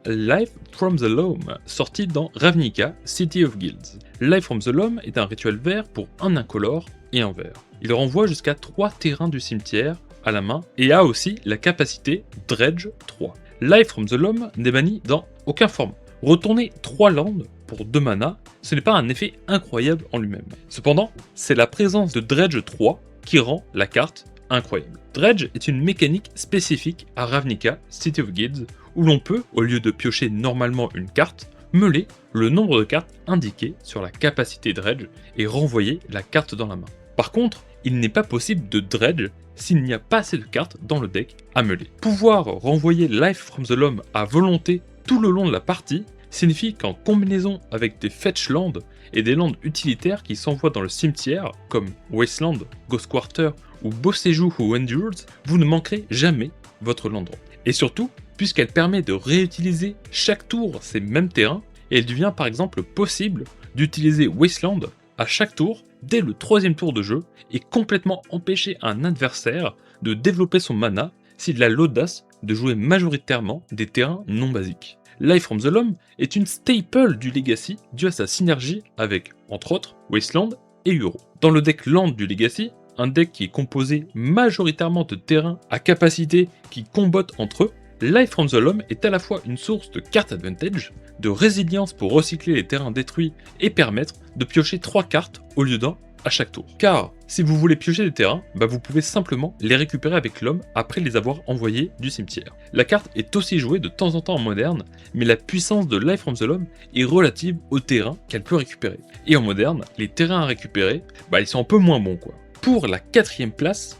Life from the Loam, sorti dans Ravnica, City of Guilds. Life from the Loam est un rituel vert pour un incolore et un vert. Il renvoie jusqu'à 3 terrains du cimetière à la main et a aussi la capacité Dredge 3. Life from the Loam n'est banni dans aucun format. Retourner 3 landes pour 2 mana, ce n'est pas un effet incroyable en lui-même. Cependant, c'est la présence de Dredge 3 qui rend la carte incroyable. Dredge est une mécanique spécifique à Ravnica, City of Guilds, où l'on peut, au lieu de piocher normalement une carte, meuler le nombre de cartes indiquées sur la capacité Dredge et renvoyer la carte dans la main. Par contre, il n'est pas possible de Dredge s'il n'y a pas assez de cartes dans le deck à meuler. Pouvoir renvoyer Life from the Loam à volonté tout le long de la partie signifie qu'en combinaison avec des fetch lands et des lands utilitaires qui s'envoient dans le cimetière, comme Wasteland, Ghost Quarter ou Boseiju ou Endures, vous ne manquerez jamais votre land drop. Et surtout, puisqu'elle permet de réutiliser chaque tour ces mêmes terrains, et il devient par exemple possible d'utiliser Wasteland à chaque tour dès le 3e tour de jeu et complètement empêcher un adversaire de développer son mana s'il a l'audace de jouer majoritairement des terrains non basiques. Life from the Loam est une staple du Legacy due à sa synergie avec, entre autres, Wasteland et Uro. Dans le deck Land du Legacy, un deck qui est composé majoritairement de terrains à capacité qui combattent entre eux, Life from the Loam est à la fois une source de card advantage, de résilience pour recycler les terrains détruits et permettre de piocher 3 cartes au lieu d'un à chaque tour. Car si vous voulez piocher des terrains, vous pouvez simplement les récupérer avec l'homme après les avoir envoyés du cimetière. La carte est aussi jouée de temps en temps en moderne, mais la puissance de Life from the Loam est relative aux terrains qu'elle peut récupérer. Et en moderne, les terrains à récupérer, ils sont un peu moins bons quoi. Pour la 4e place,